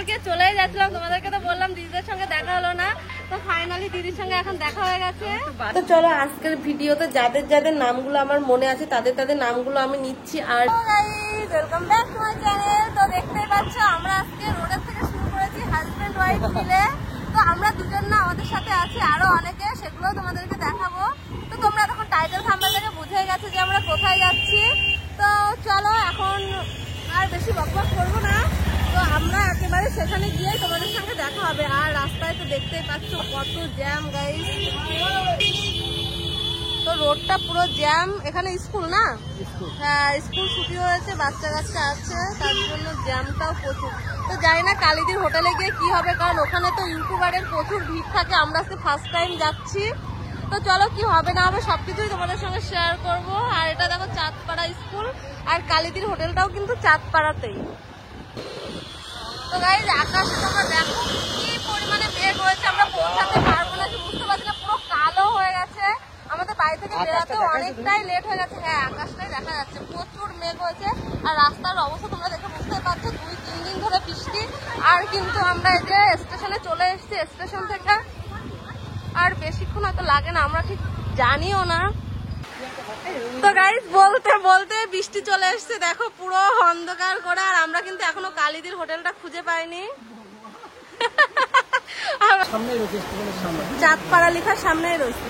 কালকে চলে যাচ্ছিলাম, তোমাদেরকে তো বললাম দিদিদের সঙ্গে দেখা হলো না, তো ফাইনালি দিদির সঙ্গে এখন দেখা হয়ে গেছে। তো চলো আজকের ভিডিওতে যাদের যাদের নামগুলো আমার মনে আছে তাদের নামগুলো আমি নিচ্ছি। আর welcome back to my channel. তো দেখতেই পাচ্ছ আমরা আজকে রোডের থেকে শুরু করেছি হাজবেন্ড ওয়াইফ মিলে। তো আমরা দুজন না, আমাদের সাথে আছে আরো অনেকে, সেগুলো তোমাদেরকে দেখাবো। তো তোমরা তখন টাইটেল থাম্বনেল থেকে বুঝে গেছো যে আমরা কোথায় যাচ্ছি। তো চলো এখন আর বেশি বকবক করবো না, তো আমরা একেবারে সেখানে গিয়ে তোমাদের সঙ্গে দেখা হবে। আর রাস্তায় তো দেখতেই পাচ্ছ কত জ্যাম গাইস, তো রোডটা পুরো জ্যাম। এখানে স্কুল না, হ্যাঁ স্কুল ছুটি হয়েছে, বাচ্চা কাচ্চা আছে, তার জন্য জ্যামটাও প্রচুর। তো জানি না কালিদির হোটেলে গিয়ে কি হবে, কারণ ওখানে তো ইউটিউবারের প্রচুর ভিড় থাকে। আমরা আজকে ফার্স্ট টাইম যাচ্ছি, তো চলো কি হবে না হবে সবকিছুই তোমাদের সঙ্গে শেয়ার করব। আর এটা দেখো চাঁদপাড়া স্কুল, আর কালিদির হোটেলটাও কিন্তু চাঁদপাড়াতেই। তো গাইস আকাশে তোমরা দেখো কি পরিমাণে মেঘ হয়েছে, আমরা পৌঁছাতে পারবো না, বুঝতে পারছি না, পুরো কালো হয়ে গেছে। আমাদের বাড়ি থেকে বেরোতে অনেকটাই লেট হয়ে গেছে। হ্যাঁ আকাশটাই দেখা যাচ্ছে, প্রচুর মেঘ হয়েছে। আর রাস্তার অবস্থা তোমরা দেখে বুঝতে পারছো, 2-3 দিন ধরে বৃষ্টি। আর কিন্তু আমরা এই যে স্টেশনে চলে এসেছি, স্টেশন থেকে আর বেশিক্ষণ হয়তো লাগে না, আমরা ঠিক জানিও না। তো গাইস বলতে বলতে বৃষ্টি চলে এসছে, দেখো পুরো অন্ধকার করে। আর আমরা কিন্তু এখনো কালিদির হোটেলটা খুঁজে পাইনি। চাঁদপাড়া লেখার সামনেই রয়েছে।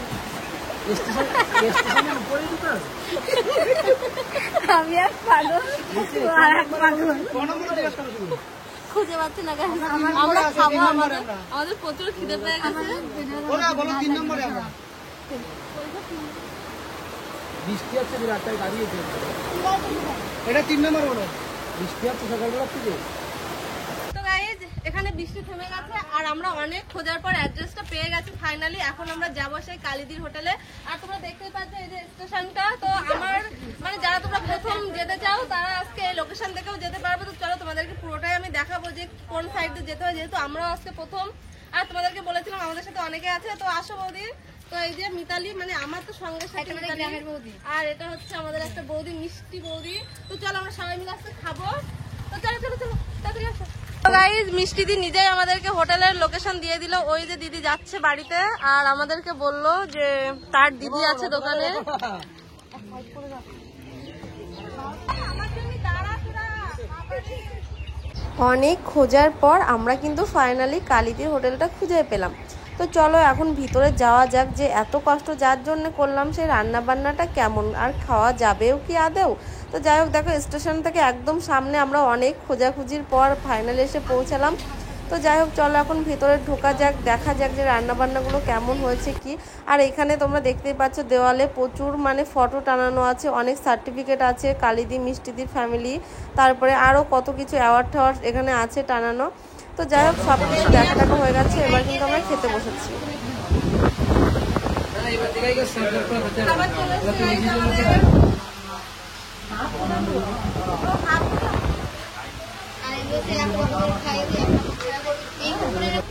আমি এক পাগল আর এক পাগল খুঁজে পাচ্ছি না। আমরা খাবো, আমাদের প্রচুর খিদে পেয়ে গেছে। বৃষ্টি আছে, রাস্তায় দাঁড়িয়েছে, এটা 3 নম্বর বলো, বৃষ্টি আছে সকালবেলা থেকে। তো গাইস এখানে বৃষ্টি থেমে গেছে, আর আমরা অনেক খোঁজার পর অ্যাড্রেসটা পেয়ে গেছি ফাইনালি। এখন আমরা যাবো সেই কালিদির হোটেলে। আর তোমরা দেখতেই পাচ্ছ এই যে স্টেশনটা। তো আমার মানে যারা তোমরা প্রথম যেতে চাও তারা আজকে এই লোকেশন থেকেও যেতে পারবে। তো চলো তোমাদেরকে পুরোটাই আমি দেখাবো যে কোন সাইড দিয়ে যেতে হয়, যেহেতু আমরাও আজকে প্রথম। আর তোমাদেরকে বলেছিলাম আমাদের সাথে অনেকে আছে, তো আসো বৌদি। তো এই যে মিতালি, মানে আমার তো সঙ্গে সাথে বৌদি, আর এটা হচ্ছে আমাদের একটা বৌদি, মিষ্টি বৌদি। তো চলো আমরা সবাই মিলে আজকে খাবো। তো চলো চলো চলো তাড়াতাড়ি আসো। তো গাইস মিষ্টি দি নিজেই আমাদেরকে হোটেলের লোকেশন দিয়ে দিল। ওই যে দিদি যাচ্ছে বাড়িতে, আর আমাদেরকে বললো যে তার দিদি আছে দোকানে। অনেক খোঁজার পর আমরা কিন্তু ফাইনালি কালিদির হোটেলটা খুঁজে পেলাম। তো চলো এখন ভিতরে যাওয়া যাক, যে এত কষ্ট যার জন্য করলাম সেই রান্না বান্নাটা কেমন আর খাওয়া যাবেও কি আদেও। তো যাই হোক দেখো স্টেশন থেকে একদম সামনে, আমরা অনেক খোঁজাখুঁজির পর ফাইনালি এসে পৌঁছালাম। তো যাই হোক চলো এখন ভিতরে ঢোকা যাক, দেখা যাক যে রান্না বান্নাগুলো কেমন হয়েছে কি। আর এখানে তোমরা দেখতেই পাচ্ছ দেওয়ালে প্রচুর মানে ফটো টানানো আছে, অনেক সার্টিফিকেট আছে কালিদি মিষ্টিদির ফ্যামিলি, তারপরে আরও কত কিছু অ্যাওয়ার্ড টাওয়ার্ড এখানে আছে টানানো। তো যাই হোক সব কিছু দেখা টাকা হয়ে গেছে, এবার কিন্তু আমরা খেতে বসেছি।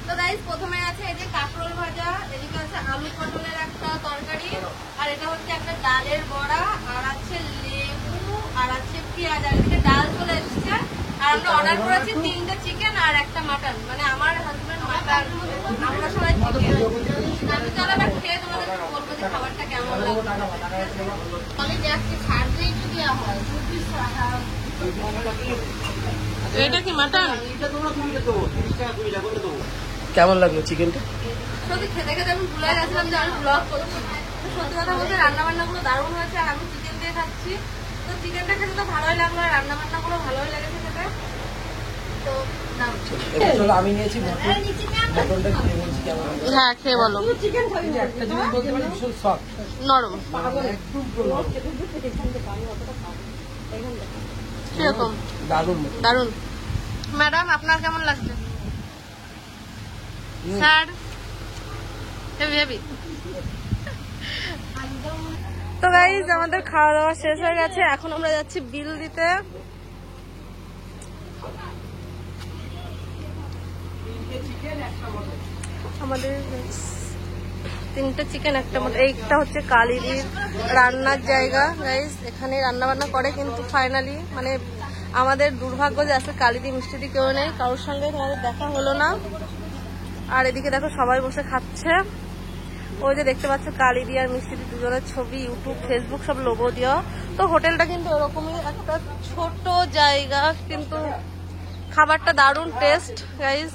তো গাইস প্রথমে আছে এই যে কাঁকরোল ভাজা, এদিকে আছে আলু পটলের একটা তরকারি, আর এটা হচ্ছে একটা ডালের বড়া, আর আছে লেবু, আর আছে পেঁয়াজ, আর এদিকে ডাল চলে এসেছে। আর আমরা অর্ডার করেছি 3টে চিকেন আর একটা মাটন, মানে আমার হাজবেন্ড মাটন, আমরা সবাই চিকেন। আমি চলো এবার খেয়ে তোমাদের বলবো যে খাবারটা কেমন লাগবে। আমি যাচ্ছি ছাড়তে একটু দেওয়া হয়, এটা কি মাটন? কেমন লাগলো চিকেনটা? সত্যি খেতে খেতে আমি ভুলে গেছিলাম যে আমি ব্লগ করছি। সত্যি কথা বলতে রান্না বান্নাগুলো দারুণ হয়েছে, আর আমি চিকেন দিয়ে খাচ্ছি। তো চিকেনটা খেতে তো ভালোই লাগলো, আর রান্না বান্নাগুলো ভালোই লেগেছে খেতে। তো আমি নিয়েছি মটনটা, খেয়ে বলছি কেমন। হ্যাঁ খেয়ে বলো। একটা জিনিস বলতে পারি, ভীষণ সফট, নরম, একদম নরম, কিরকম? দারুণ দারুণ। ম্যাডাম আপনার কেমন লাগছে? Sir heavy heavy. তো গাইস আমাদের খাওয়া দাওয়া শেষ হয়ে গেছে, এখন আমরা যাচ্ছি বিল দিতে। আমাদের 3টে চিকেন একটা মটন। এইটা হচ্ছে কালিদির রান্নার জায়গা গাইস, এখানে রান্না বান্না করে কিন্তু ফাইনালি মানে আমাদের দুর্ভাগ্য যে আজকে কালিদি মিষ্টিদি কেউ নেই, কারোর সঙ্গে তোমাদের দেখা হলো না। আর এদিকে দেখো সবাই বসে খাচ্ছে। ওই যে দেখতে পাচ্ছ কালিদি আর মিষ্টিদি দুজনের ছবি, ইউটিউব ফেসবুক সব লোগো দেওয়া। তো হোটেলটা কিন্তু ওরকমই একটা ছোট জায়গা, কিন্তু খাবারটা দারুণ টেস্ট গাইজ।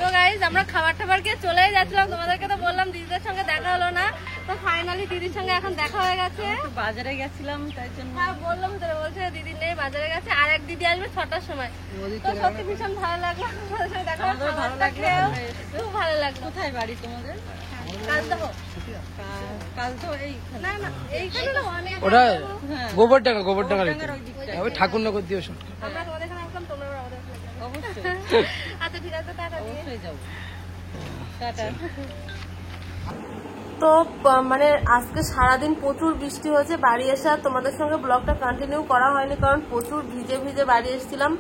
তো গাইজ আমরা খাবার টাবার খেয়ে চলে যাচ্ছিলাম, তোমাদেরকে তো বললাম দিদিদের সঙ্গে দেখা হলো না। তো ফাইনালি দিদির সঙ্গে এখন দেখা হয়ে গেছে। বাজারে গেছিলাম তাই জন্য। হ্যাঁ বললাম তো, বলছে দিদি নেই, বাজারে গেছে। আর এক দিদি আসবে 6টার সময়। তো সত্যি ভীষণ ভালো লাগলো তোমাদের সঙ্গে দেখা হলো, ভালো লাগলো, খুব ভালো লাগলো। কোথায় বাড়ি তোমাদের? কাল তো কাল তো না না এইখানে না, অনেক ওটা গোবর টাকা ওই ঠাকুরনগর দিয়ে আমরা তোমাদের এখানে আসলাম, তোমরা আমাদের এখানে যাবে। অবশ্যই আচ্ছা ঠিক আছে, টাটা দিয়ে। অবশ্যই যাবো। টাটা। তো মানে আজকে সারাদিন প্রচুর বৃষ্টি হয়েছে, বাড়ি এসে আর তোমাদের সঙ্গে ব্লগটা কন্টিনিউ করা হয়নি, কারণ প্রচুর ভিজে ভিজে বাড়ি এসেছিলাম।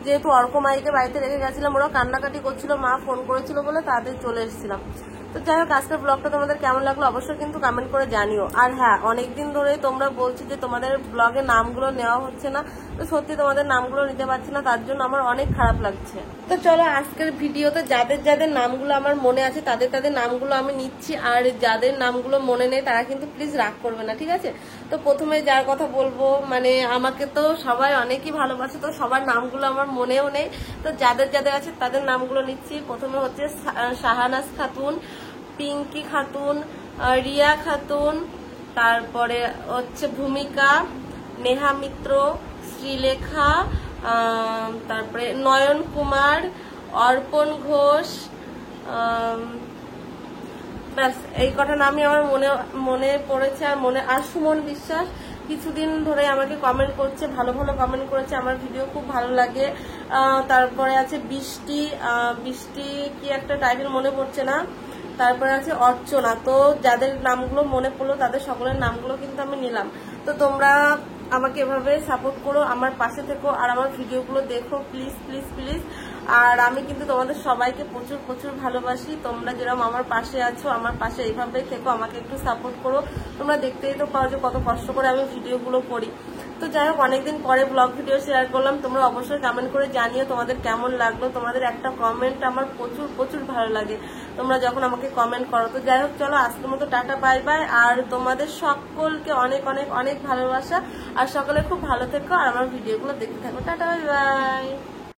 যেহেতু অর্ক মাইকে বাড়িতে রেখে গেছিলাম, ওরা কান্নাকাটি করছিল, মা ফোন করেছিল বলে তাড়াতাড়ি চলে এসেছিলাম। তো যাই হোক, আজকের ব্লগটা তোমাদের কেমন লাগলো অবশ্যই কিন্তু কমেন্ট করে জানিও। আর হ্যাঁ, অনেকদিন ধরে তোমরা বলছি যে তোমাদের ব্লগে নামগুলো নেওয়া হচ্ছে না, তো সত্যি তোমাদের নামগুলো নিতে পারছি না, তার জন্য আমার অনেক খারাপ লাগছে। তো চলো আজকের ভিডিওতে যাদের যাদের নামগুলো আমার মনে আছে তাদের তাদের নামগুলো আমি নিচ্ছি, আর যাদের নামগুলো মনে নেই তারা কিন্তু প্লিজ রাগ করবে না, ঠিক আছে? তো প্রথমে যার কথা বলবো, মানে আমাকে তো সবাই অনেকই ভালোবাসে, তো সবার নামগুলো আমার মনেও নেই। তো যাদের যাদের আছে তাদের নামগুলো নিচ্ছি। প্রথমে হচ্ছে শাহানাজ খাতুন, পিঙ্কি খাতুন, রিয়া খাতুন, তারপরে হচ্ছে ভূমিকা, নেহা মিত্র, শ্রীলেখা, তারপরে নয়ন কুমার, অর্পণ ঘোষ, ব্যাস এই কটা নামই আমার মনে পড়েছে। আর সুমন বিশ্বাস কিছুদিন ধরে আমাকে কমেন্ট করছে, ভালো ভালো কমেন্ট করেছে, আমার ভিডিও খুব ভালো লাগে। তারপরে আছে বৃষ্টি কি একটা টাইটেল মনে পড়ছে না। তারপরে আছে অর্চনা। তো যাদের নামগুলো মনে পড়লো তাদের সকলের নামগুলো কিন্তু আমি নিলাম। তো তোমরা আমাকে এভাবে সাপোর্ট করো, আমার পাশে থেকো, আর আমার ভিডিওগুলো দেখো প্লিজ প্লিজ প্লিজ। আর আমি কিন্তু তোমাদের সবাইকে প্রচুর প্রচুর ভালোবাসি। তোমরা যেরকম আমার পাশে আছো, আমার পাশে এইভাবেই থেকো, আমাকে একটু সাপোর্ট করো। তোমরা দেখতেই তো পাও যে কত কষ্ট করে আমি ভিডিওগুলো করি। তো যাই হোক, অনেকদিন পরে ব্লগ ভিডিও শেয়ার করলাম। তোমরা অবশ্যই কমেন্ট করে জানিও তোমাদের কেমন লাগলো। তোমাদের একটা কমেন্ট আমার প্রচুর প্রচুর ভালো লাগে, তোমরা যখন আমাকে কমেন্ট করো। তো যাই হোক, চলো আজকের মতো টাটা বাই বাই। আর তোমাদের সকলকে অনেক অনেক অনেক ভালোবাসা, আর সকলে খুব ভালো থেকো, আর আমার ভিডিওগুলো দেখতে থাকো। Tata bye bye.